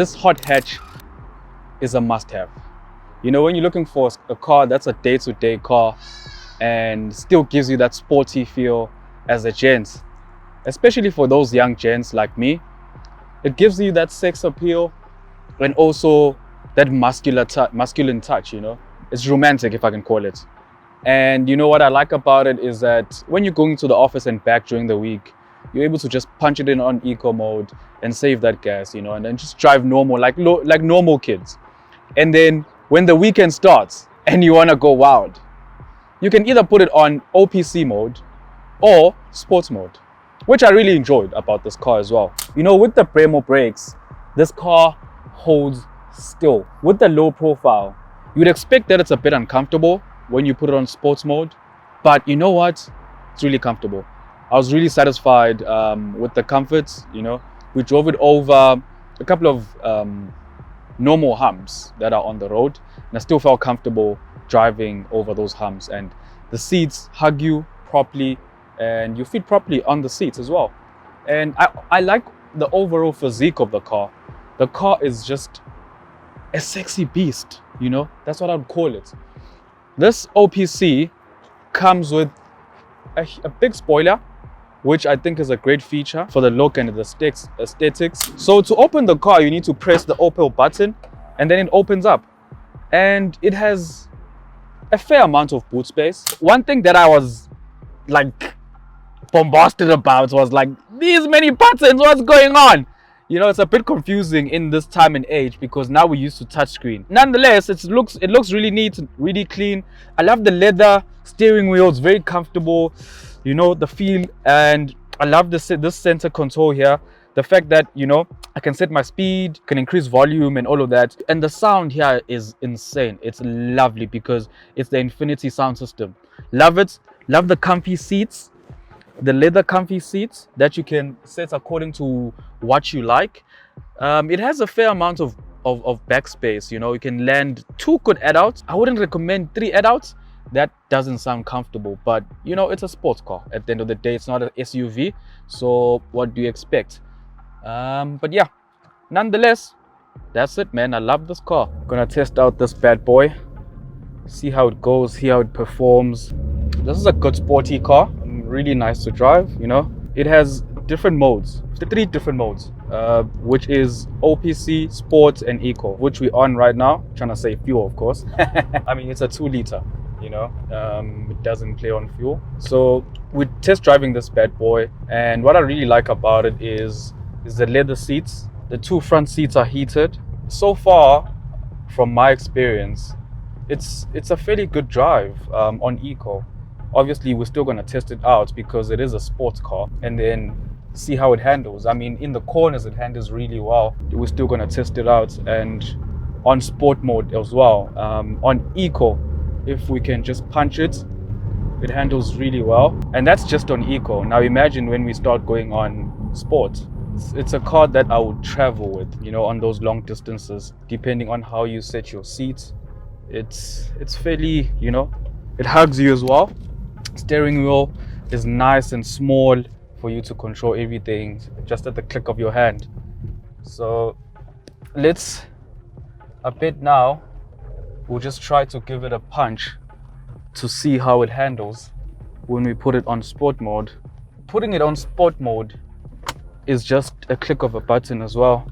this hot hatch is a must-have. You know, when you're looking for a car that's a day-to-day car and still gives you that sporty feel as a gent, especially for those young gents like me, it gives you that sex appeal and also that masculine touch, you know. It's romantic, if I can call it. And you know what I like about it is that when you're going to the office and back during the week, you're able to just punch it in on eco mode and save that gas, you know, and then just drive normal, like normal kids. And then when the weekend starts and you want to go wild, you can either put it on OPC mode or sports mode, which I really enjoyed about this car as well. You know, with the Brembo brakes, this car holds still. With the low profile, you'd expect that it's a bit uncomfortable when you put it on sports mode, but you know what? It's really comfortable. I was really satisfied with the comforts. You know, we drove it over a couple of normal humps that are on the road, and I still felt comfortable driving over those humps, and the seats hug you properly and you fit properly on the seats as well. And I like the overall physique of the car. The car is just a sexy beast, you know, that's what I'd call it. This OPC comes with a big spoiler, which I think is a great feature for the look and the aesthetics. So to open the car, you need to press the Opel button and then it opens up. And it has a fair amount of boot space. One thing that I was like bombasted about was like, these many buttons, what's going on? You know, it's a bit confusing in this time and age because now we're used to touchscreen. Nonetheless, it looks really neat, really clean. I love the leather steering wheel, it's very comfortable, you know, the feel. And I love this center console here. The fact that, you know, I can set my speed, can increase volume and all of that. And the sound here is insane. It's lovely because it's the Infinity sound system. Love it. Love the comfy seats. The leather comfy seats that you can set according to what you like. It has a fair amount of back space. You know, you can land 2 good adults. I wouldn't recommend 3 adults. That doesn't sound comfortable, but you know, it's a sports car. At the end of the day, it's not an SUV. So what do you expect? But yeah, nonetheless, that's it, man. I love this car. Gonna test out this bad boy, see how it goes, see how it performs. This is a good sporty car. Really nice to drive, you know. It has different modes, 3 different modes, which is OPC, Sport and Eco, which we're on right now. Trying to save fuel, of course. I mean, it's a 2 liter, you know. It doesn't play on fuel. So we're test driving this bad boy, and what I really like about it is the leather seats. The 2 front seats are heated. So far, from my experience, it's a fairly good drive on Eco. Obviously, we're still going to test it out because it is a sports car and then see how it handles. I mean, in the corners, it handles really well. We're still going to test it out, and on sport mode as well. On Eco, if we can just punch it, it handles really well. And that's just on Eco. Now imagine when we start going on sport. It's a car that I would travel with, you know, on those long distances, depending on how you set your seats. It's fairly, you know, it hugs you as well. Steering wheel is nice and small for you to control everything just at the click of your hand. So let's now we'll just try to give it a punch to see how it handles when we put it on sport mode. Putting it on sport mode is just a click of a button as well.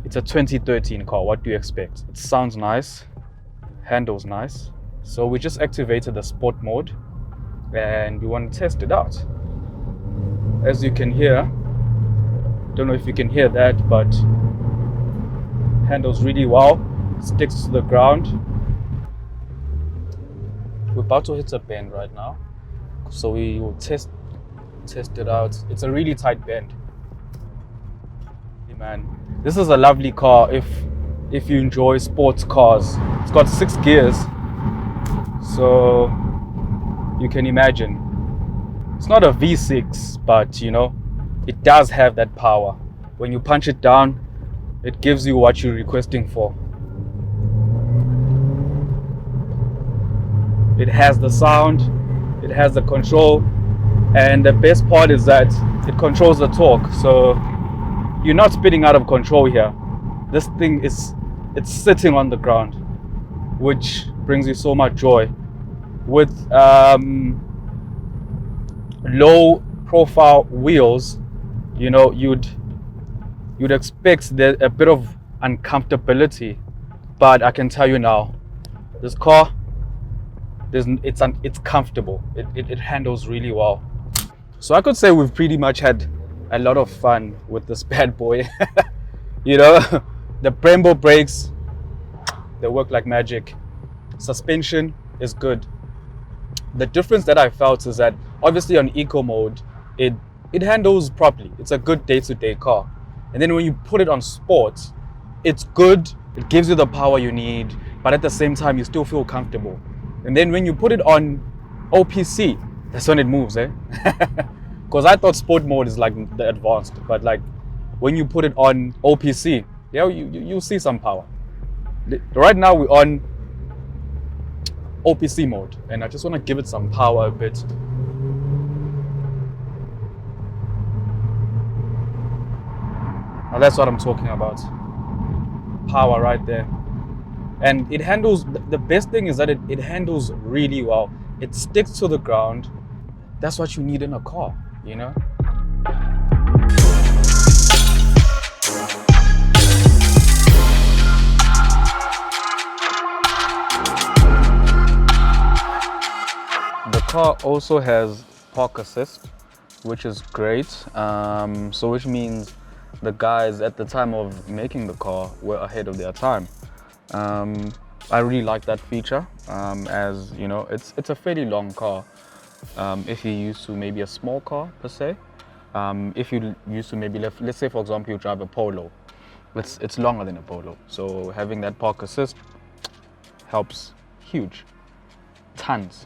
It's a 2013 car. What do you expect? It sounds nice, handles nice. So we just activated the sport mode and we want to test it out. As you can hear, don't know if you can hear that, but handles really well, sticks to the ground. We're about to hit a bend right now, so we will test it out. It's a really tight bend. Hey man, this is a lovely car if you enjoy sports cars. It's got 6 gears, so you can imagine. It's not a V6, but you know, it does have that power. When you punch it down, it gives you what you're requesting for. It has the sound, it has the control, and the best part is that it controls the torque. So you're not spinning out of control here. this thing it's sitting on the ground, which brings you so much joy. With low profile wheels, you know, you'd expect there a bit of uncomfortability, but I can tell you now, this car, it's comfortable. It handles really well. So I could say we've pretty much had a lot of fun with this bad boy. You know, the Brembo brakes, they work like magic. Suspension is good. The difference that I felt is that obviously on eco mode, it handles properly. It's a good day-to-day car. And then when you put it on sport, it's good. It gives you the power you need, but at the same time, you still feel comfortable. And then when you put it on OPC, that's when it moves, eh? Because I thought sport mode is like the advanced, but like when you put it on OPC, yeah, you see some power. Right now we're on OPC mode, and I just want to give it some power a bit. Now that's what I'm talking about. Power right there. And it handles, the best thing is that it handles really well. It sticks to the ground. That's what you need in a car, you know? The car also has park assist, which is great. So which means the guys at the time of making the car were ahead of their time. I really like that feature, as you know, it's a fairly long car. If you're used to maybe a small car per se, if you used to maybe, let's say for example you drive a Polo, it's longer than a Polo. So having that park assist helps huge, tons.